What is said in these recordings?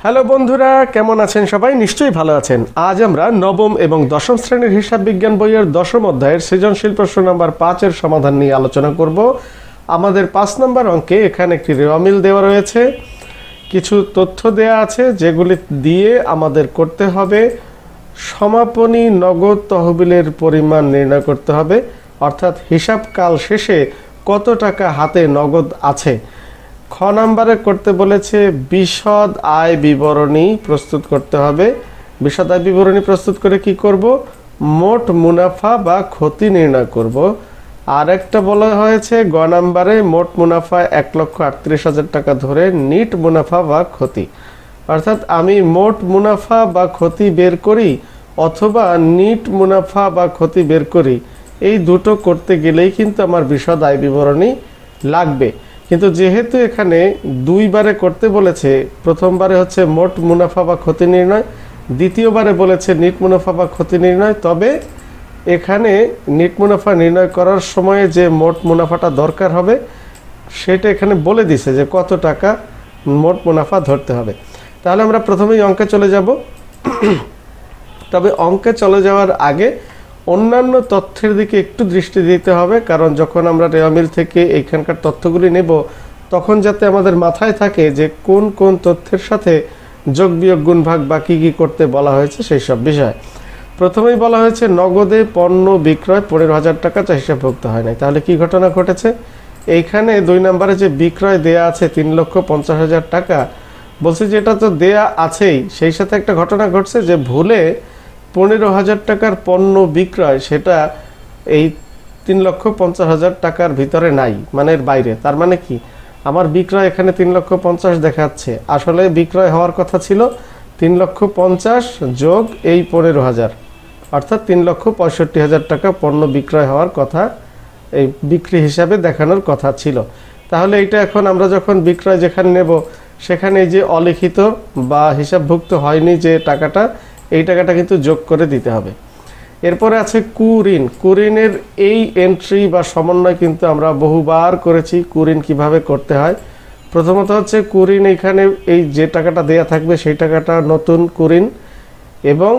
Hello বন্ধুরা, কেমন আছেন সবাই? নিশ্চয়ই ভালো আছেন। আজ আমরা নবম এবং দশম শ্রেণীর হিসাব বিজ্ঞান বইয়ের দশম অধ্যায়ের সৃজনশীল প্রশ্ন নাম্বার 5-এর সমাধান নিয়ে আলোচনা করব। আমাদের 5 নম্বর অঙ্কে এখানে একটি রেওয়ামিল দেওয়া রয়েছে, কিছু তথ্য দেয়া আছে যেগুলি দিয়ে আমাদের করতে হবে সমাপনী নগদ তহবিলের পরিমাণ নির্ণয় করতে হবে, অর্থাৎ হিসাবকাল শেষে কত টাকা হাতে নগদ আছে। খ নাম্বারে করতে বলেছে বিশদ আয় বিবরণী প্রস্তুত করতে হবে। বিশদ আয় বিবরণী প্রস্তুত করে কি করব? মোট মুনাফা বা ক্ষতি নির্ণয় করব। আর একটা বলা হয়েছে গ নাম্বারে মোট মুনাফা 1,38,000 টাকা ধরে নিট মুনাফা বা ক্ষতি, অর্থাৎ আমি মোট মুনাফা বা ক্ষতি বের করি অথবা নিট মুনাফা বা ক্ষতি বের করি, এই দুটো করতে গেলেই কিন্তু আমার বিশদ আয় বিবরণী লাগবে। কিন্তু যেহেতু এখানে দুইবারে করতে বলেছে, প্রথমবারে হচ্ছে মোট মুনাফা বা ক্ষতি নির্ণয়, দ্বিতীয়বারে বলেছে নিট মুনাফা বা ক্ষতি নির্ণয়, তবে এখানে নিট মুনাফা নির্ণয় করার সময়ে যে মোট মুনাফাটা দরকার হবে সেটা এখানে বলে দিছে যে কত টাকা মোট মুনাফা ধরতে হবে। তাহলে আমরা প্রথমেই অঙ্কে চলে যাব। তবে অঙ্কে চলে যাওয়ার আগে অন্যান্য তথ্যের দিকে একটু দৃষ্টি দিতে হবে, কারণ যখন আমরা রেওয়ামিল থেকে এইখানকার তথ্যগুলি নেব তখন যাতে আমাদের মাথায় থাকে যে কোন কোন তথ্যের সাথে যোগ বিয়োগ গুণ ভাগ বা কী কী করতে বলা হয়েছে সেই সব বিষয়। প্রথমেই বলা হয়েছে নগদে পণ্য বিক্রয় 15,000 টাকা যা হিসাবভুক্ত হয় নাই। তাহলে কি ঘটনা ঘটেছে? এইখানে 2 নম্বরে যে বিক্রয় দেয়া আছে 3,50,000 টাকা, বলছে যে এটা তো দেয়া আছেই, সেই সাথে একটা ঘটনা ঘটছে যে ভুলে 15,000 টাকার পণ্য বিক্রয় সেটা এই 3,50,000 টাকার ভিতরে নাই, মানে এর বাইরে। তার মানে কি আমার বিক্রয় এখানে 3,50,000 দেখাচ্ছে, আসলে বিক্রয় হওয়ার কথা ছিল 3,50,000 যোগ এই 15,000, অর্থাৎ 3,65,000 টাকা পণ্য বিক্রয় হওয়ার কথা, এই বিক্রি হিসাবে দেখানোর কথা ছিল। তাহলে এইটা এখন আমরা যখন বিক্রয় যেখানে নেব সেখানে এই যে অলিখিত বা হিসাবভুক্ত হয়নি যে টাকাটা, এই টাকাটা কিন্তু যোগ করে দিতে হবে। এরপরে আছে কুঋণ। কুঋণের এই এন্ট্রি বা সমন্বয় কিন্তু আমরা বহুবার করেছি। কুঋণ কিভাবে করতে হয়? প্রথমত হচ্ছে কুঋণ, এইখানে এই যে টাকাটা দেয়া থাকবে সেই টাকাটা নতুন কুঋণ, এবং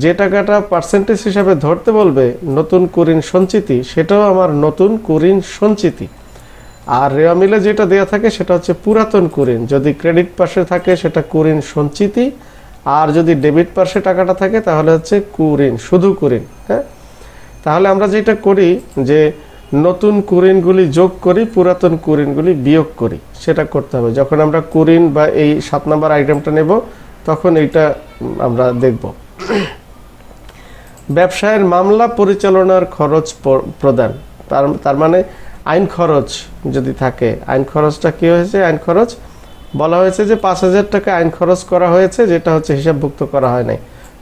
যে টাকাটা পার্সেন্টেজ হিসাবে ধরতে বলবে নতুন কুঋণ সঞ্চিতি, সেটাও আমার নতুন কুঋণ সঞ্চিতি। আর রেওয়ামিলে যেটা দেয়া থাকে সেটা হচ্ছে পুরাতন কুঋণ। যদি ক্রেডিট পাশে থাকে সেটা কুঋণ সঞ্চিতি, আর যদি ডেবিট পার্শ্বে টাকাটা থাকে তাহলে হচ্ছে কুঋণ, শুধু কুঋণ। হ্যাঁ, তাহলে আমরা যেটা করি যে নতুন কুঋণগুলি যোগ করি, পুরাতন কুঋণগুলি বিয়োগ করি, সেটা করতে হবে। যখন আমরা কুঋণ বা এই 7 নম্বর আইটেমটা নেব তখন এইটা আমরা দেখব। ব্যবসায়ের মামলা পরিচালনার খরচ প্রদান, তার মানে আইন খরচ যদি থাকে, আইন খরচটা কি হয়েছে? আইন খরচ বলা হয়েছে যে 5,000 টাকা আইন খরচ করা হয়েছে, যেটা হচ্ছে হিসাবভুক্ত করা হয় নাই।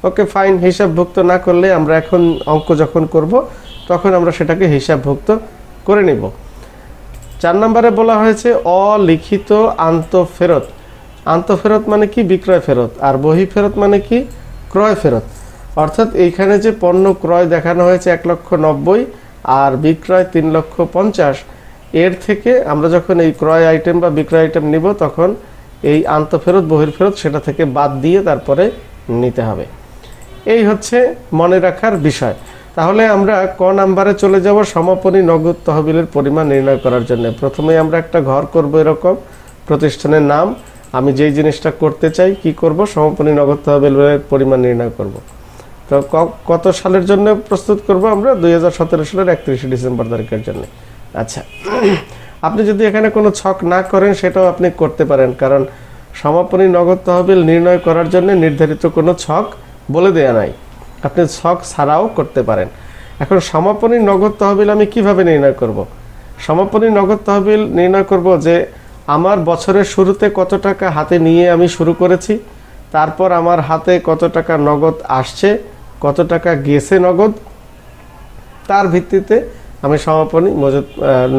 ওকে ফাইন, হিসাবভুক্ত না করলে আমরা এখন অঙ্ক যখন করব তখন আমরা সেটাকে হিসাবভুক্ত করে নিব। 4 নম্বরে বলা হয়েছে অলিখিত আন্তঃফেরত। আন্তঃফেরত মানে কি? বিক্রয় ফেরত। আর বহি ফেরত মানে কি? ক্রয় ফেরত। অর্থাৎ এইখানে যে পণ্য ক্রয় দেখানো হয়েছে 1,90,000 আর বিক্রয় 3,50,000, এর থেকে আমরা যখন এই ক্রয় আইটেম বা বিক্রয় আইটেম নিব তখন এই আন্তঃফেরত বহির্ফেরত সেটা থেকে বাদ দিয়ে তারপরে নিতে হবে। এই হচ্ছে মনে রাখার বিষয়। তাহলে আমরা ক নাম্বারে চলে যাব সমাপনী নগদ তহবিলের পরিমাণ নির্ণয় করার জন্য। প্রথমে আমরা একটা ঘর করব, এরকম প্রতিষ্ঠানের নাম, আমি যেই জিনিসটা করতে চাই কি করব? সমাপনী নগদ তহবিলের পরিমাণ নির্ণয় করব। তো কত সালের জন্য প্রস্তুত করব আমরা? 2017 সালের 31 ডিসেম্বর তারিখের জন্য। আচ্ছা, আপনি যদি এখানে কোনো ছক না করেন সেটাও আপনি করতে পারেন, কারণ সমাপনী নগদ তহবিল নির্ণয় করার জন্য নির্ধারিত কোনো ছক বলে দেয়া নাই, আপনি ছক ছাড়াও করতে পারেন। এখন সমাপনী নগদ তহবিল আমি কিভাবে নির্ণয় করব? সমাপনী নগদ তহবিল নির্ণয় করব যে আমার বছরের শুরুতে কত টাকা হাতে নিয়ে আমি শুরু করেছি, তারপর আমার হাতে কত টাকা নগদ আসছে, কত টাকা গেছে নগদ, তার ভিত্তিতে আমি সমাপনী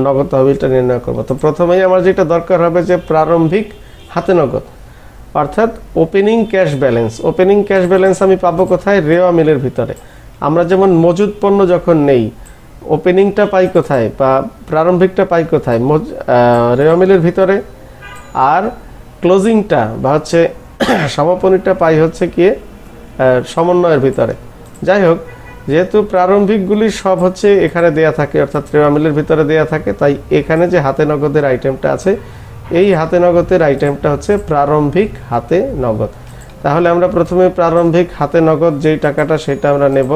নগদ তহবিলটা নির্ণয় করব। তো প্রথমেই আমার যেটা দরকার হবে যে প্রারম্ভিক হাতে নগদ, অর্থাৎ opening cash balance. Opening cash balance আমি পাবো কোথায়? রেওয়ামিলের ভিতরে। আমরা যেমন মজুদ পণ্য যখন নেই, ওপেনিংটা পাই কোথায় বা প্রারম্ভিকটা পাই কোথায়? রেওয়ামিলের ভিতরে। আর ক্লোজিংটা বা হচ্ছে সমাপনীটা পাই হচ্ছে কি সমন্বয়ের ভিতরে। যাই হোক, যেহেতু প্রারম্ভিকগুলি সব হচ্ছে এখানে দেয়া থাকে, অর্থাৎ রেওয়া মিলের ভিতরে দেয়া থাকে, তাই এখানে যে হাতে নগদের আইটেমটা আছে, এই হাতে নগদের আইটেমটা হচ্ছে প্রারম্ভিক হাতে নগদ। তাহলে আমরা প্রথমে প্রারম্ভিক হাতে নগদ যেই টাকাটা সেটা আমরা নেব।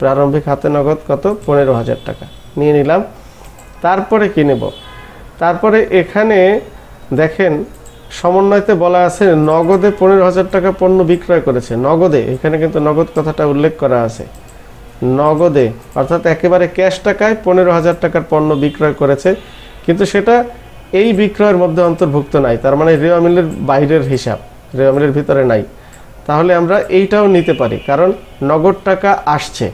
প্রারম্ভিক হাতে নগদ কত? 15,000 টাকা নিয়ে নিলাম। তারপরে কি নেব? তারপরে এখানে দেখেন সমন্বয়তে বলা আছে নগদে 15,000 টাকা পণ্য বিক্রয় করেছে। নগদে, এখানে কিন্তু নগদ কথাটা উল্লেখ করা আছে। নগদে অর্থাৎ একেবারে ক্যাশ টাকায় 15,000 টাকার পণ্য বিক্রয় করেছে, কিন্তু সেটা এই বিক্রয়ের মধ্যে অন্তর্ভুক্ত নাই, তার মানে রেওয়া মিলের বাইরের হিসাব, রেওয়া মিলের ভিতরে নাই। তাহলে আমরা এইটাও নিতে পারি, কারণ নগদ টাকা আসছে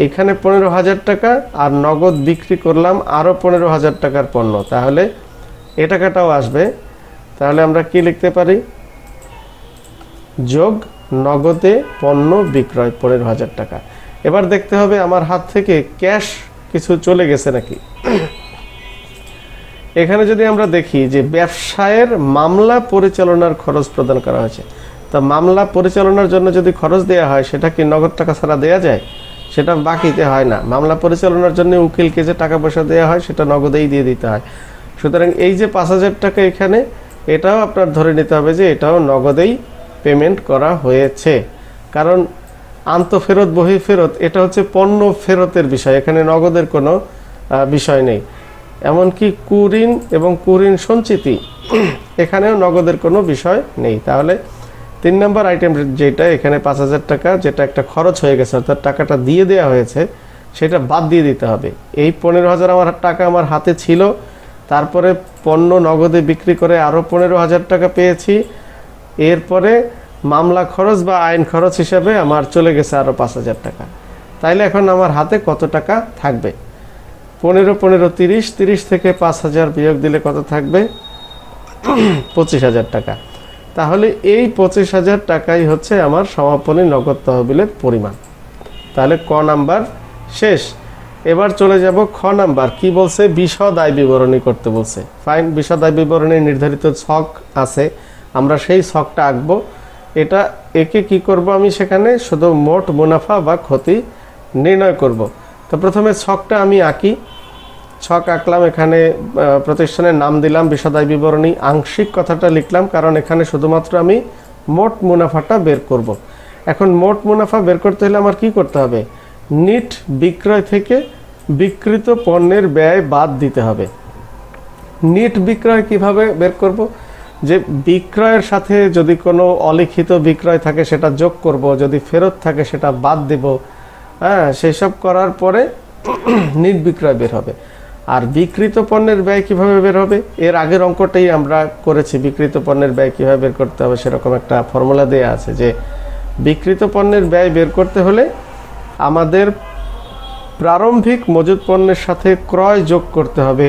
এখানে 15,000 টাকা, আর নগদ বিক্রি করলাম আরও 15,000 টাকার পণ্য, তাহলে এ টাকাটাও আসবে। তাহলে আমরা কি লিখতে পারি? যোগ নগদে পণ্য বিক্রয় 15,000 টাকা। এবার দেখতে হবে আমার হাত থেকে ক্যাশ কিছু চলে গেছে নাকি। এখানে যদি আমরা দেখি যে ব্যবসায়ের মামলা পরিচালনার খরচ প্রদান করা হয়েছে, তা মামলা পরিচালনার জন্য যদি খরচ দেওয়া হয় সেটা কি নগদ টাকা ছাড়া দেওয়া যায়? সেটা বাকিতে হয় না। মামলা পরিচালনার জন্য উকিলকে যে টাকা পয়সা দেওয়া হয় সেটা নগদেই দিয়ে দিতে হয়। সুতরাং এই যে 5,000 টাকা এখানে, এটাও আপনার ধরে নিতে হবে যে এটাও নগদেই পেমেন্ট করা হয়েছে, কারণ আন্তঃফেরত বহি ফেরত এটা হচ্ছে পণ্য ফেরতের বিষয়, এখানে নগদের কোনো বিষয় নেই। এমনকি কুঋণ এবং কুঋণ সঞ্চিতি এখানেও নগদের কোনো বিষয় নেই। তাহলে 3 নম্বর আইটেম যেটা এখানে 5,000 টাকা, যেটা একটা খরচ হয়ে গেছে অর্থাৎ টাকাটা দিয়ে দেওয়া হয়েছে, সেটা বাদ দিয়ে দিতে হবে। এই 15,000 আমার টাকা আমার হাতে ছিল, তারপরে পণ্য নগদে বিক্রি করে আরও 15,000 টাকা পেয়েছি, এরপরে মামলা খরচ বা আইন খরচ হিসাবে আমার চলে গেছে আরও 5,000 টাকা। তাইলে এখন আমার হাতে কত টাকা থাকবে? 15 15 30, 30 থেকে 5,000 বিয়োগ দিলে কত থাকবে? 25,000 টাকা। তাহলে এই 25,000 টাকাই হচ্ছে আমার সমাপনী নগদ তহবিলের পরিমাণ। তাহলে ক নাম্বার শেষ। এবার চলে যাব খ নাম্বার। কি বলছে? বিশদ আয় বিবরণী করতে বলছে। ফাইন, বিশদ আয় বিবরণী নির্ধারিত ছক আছে, আমরা সেই ছকটা আঁকবো। একে কি করব? আমি সেখানে শুধু মোট মুনাফা বা ক্ষতি নির্ণয় করব। তো প্রথমে ছকটা আমি আঁকি। ছক আঁকলাম, এখানে প্রতিষ্ঠানের নাম দিলাম, বিশদ আয় বিবরণী, আংশিক কথাটা লিখলাম, কারণ এখানে শুধুমাত্র আমি মোট মুনাফাটা বের করব। এখন মোট মুনাফা বের করতে হলে আমার কি করতে হবে? নিট বিক্রয় থেকে বিক্রিত পণ্যের ব্যয় বাদ দিতে হবে। নিট বিক্রয় কিভাবে বের করব? যে বিক্রয়ের সাথে যদি কোনো অলিখিত বিক্রয় থাকে সেটা যোগ করব, যদি ফেরত থাকে সেটা বাদ দেব। হ্যাঁ, সেই সব করার পরে নিট বিক্রয় বের হবে। আর বিক্রিত পণ্যের ব্যয় কিভাবে বের হবে? এর আগের অঙ্কটাই আমরা করেছি। বিক্রিত পণ্যের ব্যয় কিভাবে বের করতে হবে সেরকম একটা ফর্মুলা দেয়া আছে, যে বিক্রিত পণ্যের ব্যয় বের করতে হলে আমাদের প্রারম্ভিক মজুদ পণ্যের সাথে ক্রয় যোগ করতে হবে,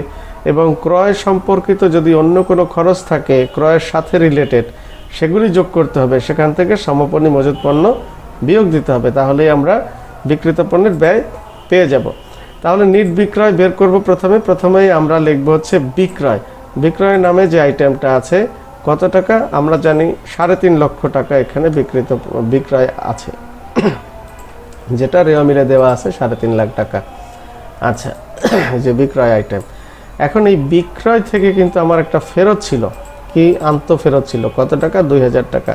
এবং ক্রয় সম্পর্কিত যদি অন্য কোনো খরচ থাকে ক্রয়ের সাথে রিলেটেড, সেগুলি যোগ করতে হবে। সেখান থেকে সমাপনী মজুদ পণ্য বিয়োগ দিতে হবে, তাহলেই আমরা বিক্রিত পণ্যের ব্যয় পেয়ে যাব। তাহলে নিট বিক্রয় বের করব। প্রথমেই আমরা লিখব হচ্ছে বিক্রয়। বিক্রয় নামে যে আইটেমটা আছে কত টাকা? আমরা জানি 3.5 লক্ষ টাকা এখানে বিক্রয় আছে, যেটা রেওয়া মিলে দেওয়া আছে 3.5 লাখ টাকা। আচ্ছা, যে বিক্রয় আইটেম, এখন এই বিক্রয় থেকে কিন্তু আমার একটা ফেরত ছিল, কি আন্তঃফেরত ছিল, কত টাকা? 2,000 টাকা।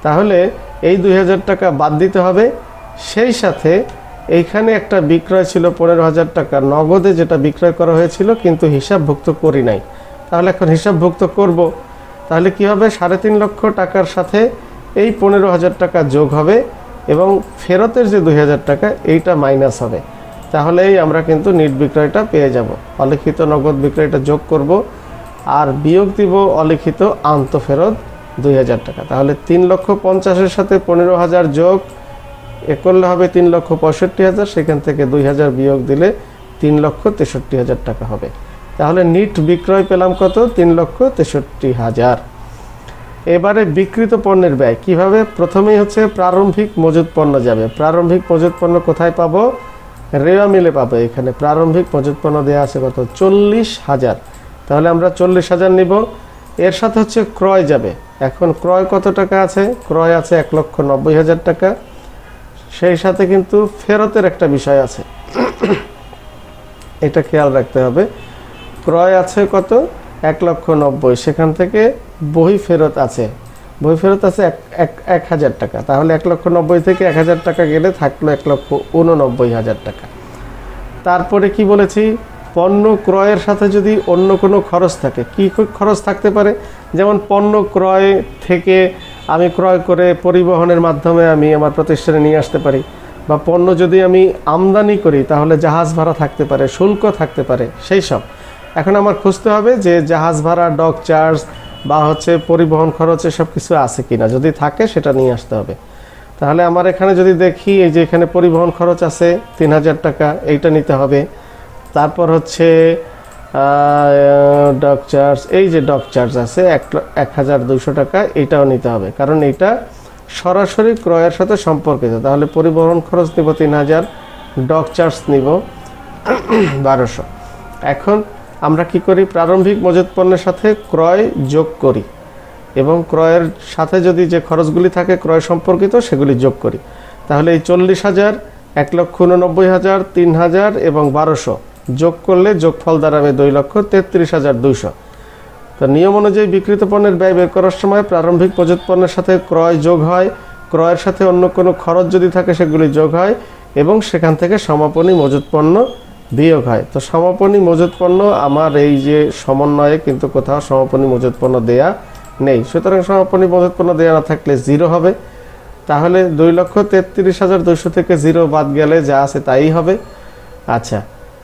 তাহলে এই 2,000 টাকা বাদ দিতে হবে। সেই সাথে এইখানে একটা বিক্রয় ছিল 15,000 টাকা নগদে, যেটা বিক্রয় করা হয়েছিল কিন্তু হিসাবভুক্ত করি নাই। তাহলে এখন হিসাবভুক্ত করব। তাহলে কি হবে? 3.5 লক্ষ টাকার সাথে এই 15,000 টাকা যোগ হবে, এবং ফেরতের যে 2,000 টাকা এইটা মাইনাস হবে। তাহলেই আমরা কিন্তু নিট বিক্রয়টা পেয়ে যাব। অলিখিত নগদ বিক্রয়টা যোগ করব, আর বিয়োগ দিব অলিখিত আন্তঃফেরত 2,000 টাকা। তাহলে 3,50,000 সাথে 15,000 যোগ করলে হবে 3,65,000, সেখান থেকে 2,000 বিয়োগ দিলে 3,63,000 টাকা হবে। তাহলে নিট বিক্রয় পেলাম কত? 3,63,000। এবারে বিক্রিত পণ্যের ব্যয় কিভাবে? প্রথমেই হচ্ছে প্রারম্ভিক মজুদ পণ্য যাবে। প্রারম্ভিক মজুদ পণ্য কোথায় পাবো? রেওয়া মিলে পাবো। এখানে প্রারম্ভিক মজুদ পণ্য দেওয়া আছে কত? 40,000। তাহলে আমরা 40,000 নিব। এর সাথে হচ্ছে ক্রয় যাবে। এখন ক্রয় কত টাকা আছে? ক্রয় আছে 1,90,000 টাকা। সেই সাথে কিন্তু ফেরতের একটা বিষয় আছে, এটা খেয়াল রাখতে হবে। ক্রয় আছে কত? 1,90,000, সেখান থেকে বই ফেরত আছে, বই ফেরত আছে 1,000 টাকা। তাহলে 1,90,000 থেকে 1,000 টাকা গেলে থাকলো 1,89,000 টাকা। তারপরে কি বলেছি? পণ্য ক্রয়ের সাথে যদি অন্য কোনো খরচ থাকে, কি খরচ থাকতে পারে? যেমন পণ্য ক্রয় থেকে আমি ক্রয় করে পরিবহনের মাধ্যমে আমি আমার প্রতিষ্ঠানে নিয়ে আসতে পারি, বা পণ্য যদি আমি আমদানি করি তাহলে জাহাজ ভাড়া থাকতে পারে, শুল্ক থাকতে পারে, সেই সব। এখন আমার খুঁজতে হবে যে জাহাজ ভাড়া, ডক চার্জ বা হচ্ছে পরিবহন খরচ এসব কিছু আছে কিনা। যদি থাকে সেটা নিয়ে আসতে হবে। তাহলে আমার এখানে যদি দেখি, এই যে এখানে পরিবহন খরচ আছে 3,000 টাকা, এইটা নিতে হবে। তারপর হচ্ছে ডক চার্জ, এই যে ডক চার্জ আছে 1,200 টাকা, এইটাও নিতে হবে, কারণ এইটা সরাসরি ক্রয়ের সাথে সম্পর্কিত। তাহলে পরিবহন খরচ নিব 3,000, ডক চার্জ নিব 1,200। এখন আমরা কি করি? প্রারম্ভিক মজুত পণ্যের সাথে ক্রয় যোগ করি এবং ক্রয়ের সাথে যদি যে খরচগুলি থাকে ক্রয় সম্পর্কিত সেগুলি যোগ করি। তাহলে এই 40,000, 1,89,000, 3,000 এবং 1,200 যোগ করলে যোগফল দাঁড়াবে 2,33,200। তো নিয়ম অনুযায়ী বিক্রিত পণ্যের ব্যয় বের করার সময় প্রারম্ভিক মজুত পণ্যের সাথে ক্রয় যোগ হয়, ক্রয়ের সাথে অন্য কোনো খরচ যদি থাকে সেগুলি যোগ হয় এবং সেখান থেকে সমাপনী মজুত পণ্য বিয়োগ হয়। তো সমাপনী মজুত পণ্য আমার এই যে সমন্বয়ে কিন্তু কোথাও সমাপনী মজুত পণ্য দেয়া নেই, সুতরাং সমাপনী মজুত পণ্য দেয়া না থাকলে 0 হবে। তাহলে 2,33,200 থেকে 0 বাদ গেলে যা আছে তাই হবে। আচ্ছা,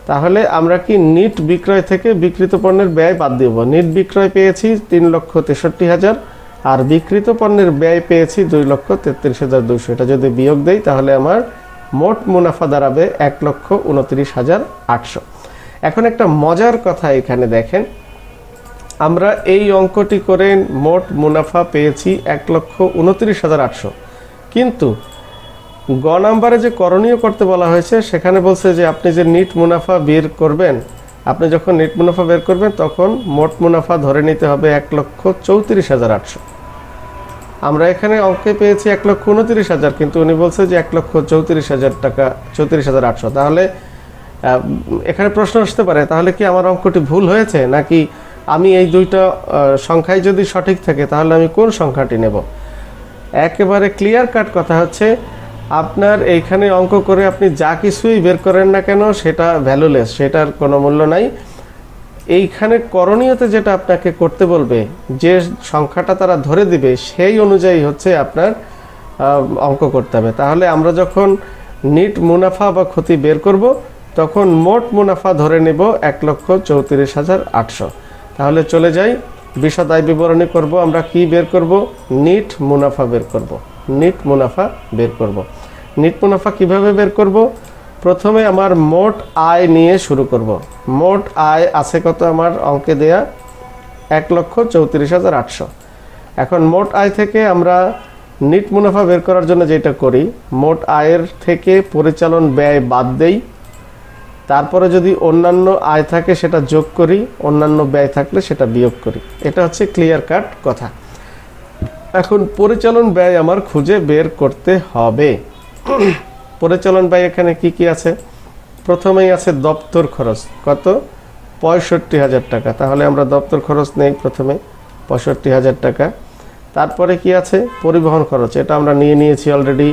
তাহলে আমরা কি নিট বিক্রয় থেকে বিক্রিত পণ্যের ব্যয় বাদ দিব? নিট বিক্রয় পেয়েছি 3,63,000 আর বিক্রিত পণ্যের ব্যয় পেয়েছি 2,33,200। এটা যদি বিয়োগ দেই তাহলে আমার মোট মুনাফা দাঁড়াবে 1,29,800। এখন একটা মজার কথা এখানে দেখেন, আমরা এই অঙ্কটি করে মোট মুনাফা পেয়েছি 1,29,800, কিন্তু গ নাম্বারে যে করণীয় করতে বলা হয়েছে সেখানে বলছে যে আপনি যে নিট মুনাফা বের করবেন, আপনি যখন নিট মুনাফা বের করবেন তখন মোট মুনাফা ধরে নিতে হবে 1,34,800। আমরা এখানে অঙ্কে পেয়েছি 1,29,000, কিন্তু উনি বলছে যে 1,34,000 টাকা, 34,800। তাহলে এখানে প্রশ্ন আসতে পারে, তাহলে কি আমার অঙ্কটি ভুল হয়েছে, নাকি আমি এই দুইটা সংখ্যাই যদি সঠিক থাকে তাহলে আমি কোন সংখ্যাটি নেব? একেবারে ক্লিয়ার কাট কথা হচ্ছে, আপনার এইখানে অঙ্ক করে আপনি যা কিছুই বের করেন না কেন সেটা ভ্যালুলেস, সেটার কোনো মূল্য নাই। এইখানে করণীয়তে যেটা আপনাকে করতে বলবে, যে সংখ্যাটা তারা ধরে দিবে সেই অনুযায়ী হচ্ছে আপনার অঙ্ক করতে হবে। তাহলে আমরা যখন নিট মুনাফা বা ক্ষতি বের করব তখন মোট মুনাফা ধরে নেব 1,34,800। তাহলে চলে যাই বিশদ আয় বিবরণী করব। আমরা কি বের করব? নিট মুনাফা বের করব। নিট মুনাফা বের করব। নিট মুনাফা কিভাবে বের করব? প্রথমে আমার মোট আয় নিয়ে শুরু করব। মোট আয় আছে কত আমার অঙ্কে দেয়া? 1,34,800। এখন মোট আয় থেকে আমরা নিট মুনাফা বের করার জন্য যেটা করি, মোট আয়ের থেকে পরিচালন ব্যয় বাদ দেই, তারপরে যদি অন্যান্য আয় থাকে সেটা যোগ করি, অন্যান্য ব্যয় থাকলে সেটা বিয়োগ করি। এটা হচ্ছে ক্লিয়ার কাট কথা। এখন পরিচালন ব্যয় আমার খুঁজে বের করতে হবে। পরিচালন ব্যয় এখানে কি কি আছে? প্রথমেই আছে দপ্তর খরচ, কত? 65,000 টাকা। তাহলে আমরা দপ্তর খরচ নেই প্রথমে 65,000 টাকা। তারপরে কি আছে? পরিবহন খরচ, এটা আমরা নিয়েছি অলরেডি।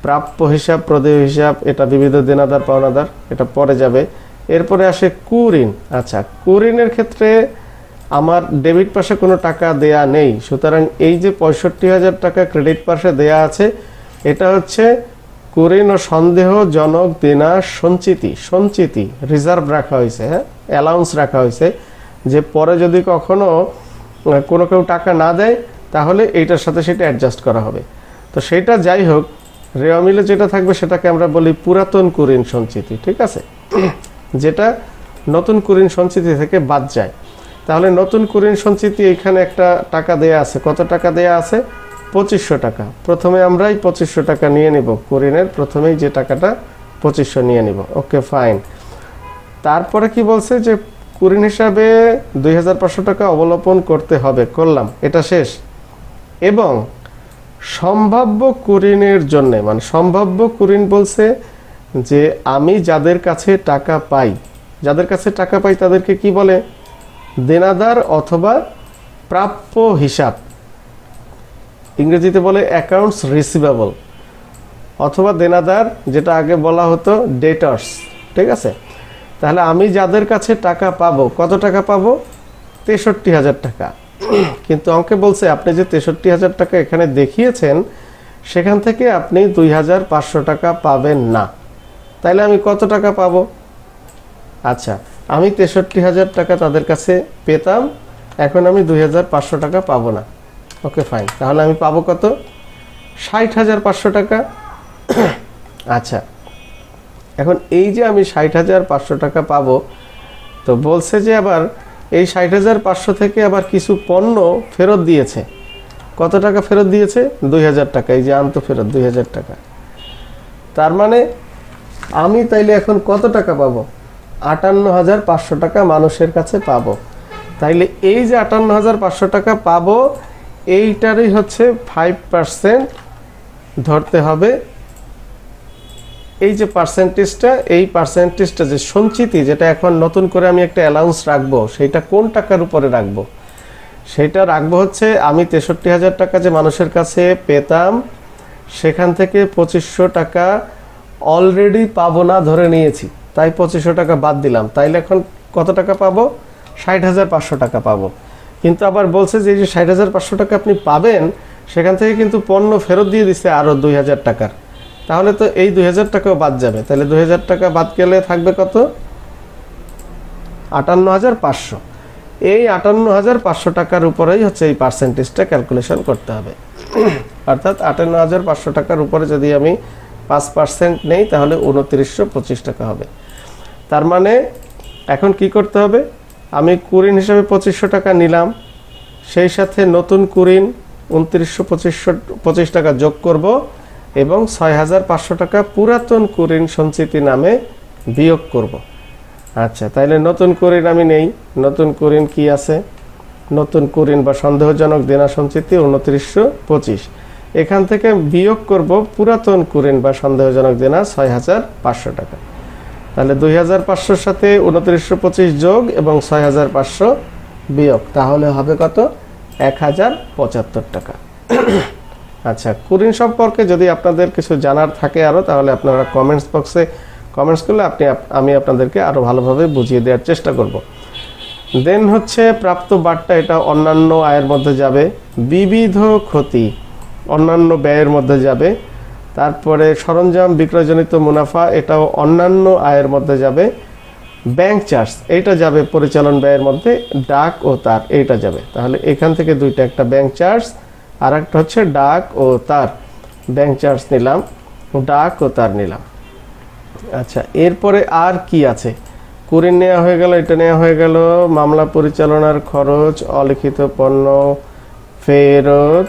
প্রাপ্য হিসাব, প্রদেয় হিসাব, এটা বিবিধ দেনাদার পাওনাদার, এটা পরে যাবে। এরপরে আসে কুঋণ। আচ্ছা, কুঋণের ক্ষেত্রে আমার ডেবিট পাশে কোনো টাকা দেয়া নেই, সুতরাং এই যে 65,000 টাকা ক্রেডিট পাশে দেয়া আছে এটা হচ্ছে কুঋণ ও সন্দেহজনক দেনা সঞ্চিতি রিজার্ভ রাখা হয়েছে, হ্যাঁ, অ্যালাউন্স রাখা হয়েছে, যে পরে যদি কখনো কোনো কেউ টাকা না দেয় তাহলে এইটার সাথে সেটা অ্যাডজাস্ট করা হবে। তো সেটা যাই হোক, রেওয়া মিলে যেটা থাকবে সেটাকে আমরা বলি পুরাতন কুঋণ সঞ্চিতি, ঠিক আছে, যেটা নতুন কুঋণ সঞ্চিতি থেকে বাদ যায়। তাহলে নতুন কুঋণ সঞ্চিতি এখানে একটা টাকা দেয়া আছে, কত টাকা দেয়া আছে? 2500 টাকা। প্রথমে আমরা এই 2500 টাকা নিয়ে নিব, কুঋণের প্রথমেই যে টাকাটা 2500 নিয়ে নিব। ওকে, ফাইন। তারপরে কি বলছে যে কুঋণ হিসাবে 2,500 টাকা অবলোপন করতে হবে, করলাম, এটা শেষ। এবং সম্ভাব্য কুরিনের জন্য, মানে সম্ভাব্য কুরিন বলছে যে আমি যাদের কাছে টাকা পাই, তাদেরকে কি বলে? দেনাদার অথবা প্রাপ্য হিসাব, ইংরেজিতে বলে অ্যাকাউন্টস রিসিভেবল, অথবা দেনাদার, যেটা আগে বলা হতো ডেটার্স। ঠিক আছে, তাহলে আমি যাদের কাছে টাকা পাবো, কত টাকা পাবো? ৬৩,০০০ টাকা। কিন্তু অঙ্কে বলছে আপনি যে ৬৩,০০০ টাকা এখানে দেখিয়েছেন, সেখান থেকে আপনি ২,৫০০ টাকা পাবেন না। তাইলে আমি কত টাকা পাবো? আচ্ছা, আমি ৬৩,০০০ টাকা তাদের কাছে পেতাম, এখন আমি ২,৫০০ টাকা পাবো না। ওকে ফাইন, তাহলে আমি পাবো কত? ৬০,৫০০ টাকা। আচ্ছা, এখন এই যে আমি ৬০,৫০০ টাকা পাবো, তো বলছে যে আবার এই ৬০,৫০০ থেকে আবার কিছু পণ্য ফেরত দিয়েছে। কত টাকা ফেরত দিয়েছে? ২,০০০ টাকা। এই যে আন্ত ফেরত ২,০০০ টাকা। তার মানে আমি তাইলে এখন কত টাকা পাবো? ৫৮,৫০০ টাকা মানুষের কাছে পাবো। তাইলে এই যে ৫৮,৫০০ টাকা পাবো, এইটারই হচ্ছে 5% ধরতে হবে। এই যে পার্সেন্টেজটা, এই পার্সেন্টেজটা যে সঞ্চিতি, যেটা এখন নতুন করে আমি একটা অ্যালাউন্স রাখবো, সেইটা কোন টাকার উপরে রাখবো? সেটা রাখবো হচ্ছে আমি ৬৩,০০০ টাকা যে মানুষের কাছে পেতাম, সেখান থেকে ২৫০০ টাকা অলরেডি পাবো না ধরে নিয়েছি, তাই ২৫০০ টাকা বাদ দিলাম। তাইলে এখন কত টাকা পাবো? ৬০,৫০০ টাকা পাবো। কিন্তু আবার বলছে যে এই যে ৬০,৫০০ টাকা আপনি পাবেন, সেখান থেকে কিন্তু পণ্য ফেরত দিয়ে দিচ্ছে আরও ২,০০০ টাকার। তাহলে তো এই ২,০০০ টাকাও বাদ যাবে। তাহলে ২,০০০ টাকা বাদ গেলে থাকবে কত? ৫৮,৫০০। এই ৫৮,৫০০ টাকার উপরেই হচ্ছে এই পার্সেন্টেজটা ক্যালকুলেশন করতে হবে। অর্থাৎ ৫৮,৫০০ টাকার উপরে যদি আমি ৫% নেই, তাহলে ২৯২৫ টাকা হবে। তার মানে এখন কি করতে হবে? আমি কুরিন হিসাবে ২৫০০ টাকা নিলাম, সেই সাথে নতুন কুরিন ২৯২৫ টাকা যোগ করব এবং ৬,৫০০ টাকা পুরাতন কুরিন সঞ্চিতি নামে বিয়োগ করব। আচ্ছা, তাইলে নতুন কুরিন আমি নেই। নতুন কুরিন কি আছে? নতুন কুরিন বা সন্দেহজনক দেনা সঞ্চিতি ২৯২৫। এখান থেকে বিয়োগ করব পুরাতন কুরিন বা সন্দেহজনক দেনা ৬,৫০০ টাকা। তাহলে ২,৫০০ সাথে ২৯২৫ যোগ এবং ৬,৫০০ বিয়োগ, তাহলে হবে কত? ১,০৭৫ টাকা। আচ্ছা, কুরিন সম্পর্কে যদি আপনাদের কিছু জানার থাকে আরও, তাহলে আপনারা কমেন্টস বক্সে কমেন্টস করলে আমি আপনাদেরকে আরও ভালোভাবে বুঝিয়ে দেওয়ার চেষ্টা করব। দেন হচ্ছে প্রাপ্ত বার্তা, এটা অন্যান্য আয়ের মধ্যে যাবে। বিবিধ ক্ষতি অন্যান্য ব্যয়ের মধ্যে যাবে। তারপরে সরঞ্জাম বিক্রয়জনিত মুনাফা, এটাও অন্যান্য আয়ের মধ্যে যাবে। ব্যাংক চার্জ, এইটা যাবে পরিচালন ব্যয়ের মধ্যে। ডাক ও তার, এইটা যাবে। তাহলে এখান থেকে দুইটা, একটা ব্যাংক চার্জ আর একটা হচ্ছে ডাক ও তার। ব্যাংক চার্জ নিলাম, ডাক ও তার নিলাম। আচ্ছা, এরপরে আর কি আছে? কুরিন নেওয়া হয়ে গেল, এটা নেওয়া হয়ে গেল। মামলা পরিচালনার খরচ, অলিখিত পণ্য ফেরত,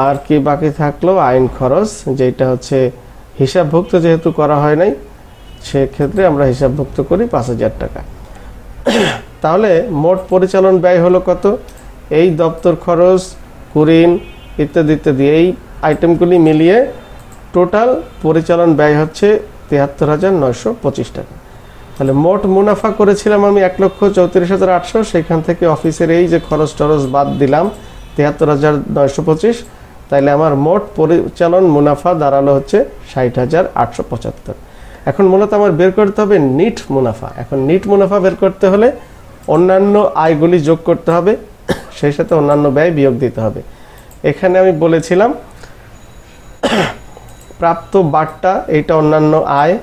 আর কি বাকি থাকলো? আইন খরচ, যেটা হচ্ছে হিসাবভুক্ত যেহেতু করা হয় নাই, সেক্ষেত্রে আমরা হিসাবভুক্ত করি ৫,০০০ টাকা। তাহলে মোট পরিচালন ব্যয় হলো কত? এই দপ্তর খরচ, কুরিন ইত্যাদি ইত্যাদি, এই আইটেমগুলি মিলিয়ে টোটাল পরিচালন ব্যয় হচ্ছে ৭৩,৯২৫ টাকা। তাহলে মোট মুনাফা করেছিলাম আমি ১,৩৪,৮০০, সেখান থেকে অফিসের এই যে খরচ টরচ বাদ দিলাম ৭৩,৯২৫। তাইলে আমার মোট পরিচালন মুনাফা দাঁড়ালো হচ্ছে ৬০,৮৭৫। এখন মূলত আমার বের করতে হবে নিট মুনাফা। এখন নিট মুনাফা বের করতে হলে অন্যান্য আয়গুলি যোগ করতে হবে, সেই সাথে অন্যান্য ব্যয় বিয়োগ দিতে হবে। এখানে আমি বলেছিলাম প্রাপ্ত বার্তা, এইটা অন্যান্য আয়।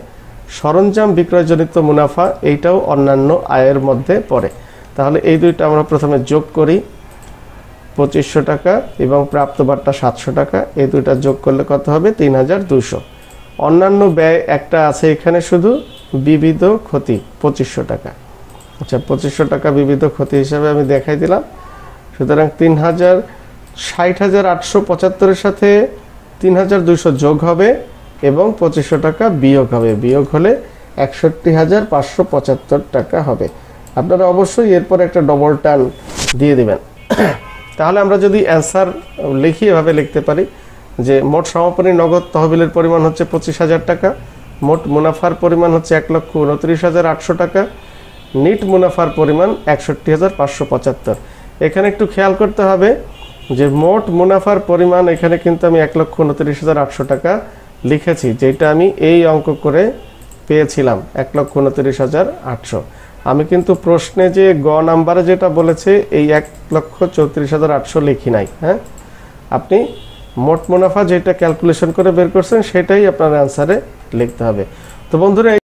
সরঞ্জাম বিক্রয়জনিত মুনাফা, এইটাও অন্যান্য আয়ের মধ্যে পড়ে। তাহলে এই দুইটা আমরা প্রথমে যোগ করি, ২৫০০ টাকা এবং প্রাপ্ত বার্তা ৭০০ টাকা। এই দুইটা যোগ করলে কত হবে? ৩,২০০। অন্যান্য ব্যয় একটা আছে এখানে শুধু, বিবিধ ক্ষতি ২৫০০ টাকা। আচ্ছা, ২৫০০ টাকা বিবিধ ক্ষতি হিসাবে আমি দেখাই দিলাম। সুতরাং ৬০,৮৭৫-এর সাথে ৩,২০০ যোগ হবে এবং ২৫০০ টাকা বিয়োগ হবে। বিয়োগ হলে ৬১,৫৭৫ টাকা হবে। আপনারা অবশ্যই এরপর একটা ডবল টান দিয়ে দিবেন। তাহলে আমরা যদি অ্যান্সার লিখি এভাবে লিখতে পারি যে মোট সমাপনী নগদ তহবিলের পরিমাণ হচ্ছে 25,000 টাকা, মোট মুনাফার পরিমাণ হচ্ছে 1,29,800 টাকা, নিট মুনাফার পরিমাণ 61,575। এখানে একটু খেয়াল করতে হবে যে মোট মুনাফার পরিমাণ এখানে কিন্তু আমি 1,29,800 টাকা লিখেছি, যেটা আমি এই অঙ্ক করে পেয়েছিলাম 1,29,800। আমি কিন্তু প্রশ্নে যে গ নাম্বারে যেটা বলেছে এই 1,34,800 লিখি নাই। হ্যাঁ, আপনি মোট মুনাফা যেটা ক্যালকুলেশন করে বের করছেন সেটাই আপনার অ্যান্সারে লিখতে হবে। তো বন্ধুরা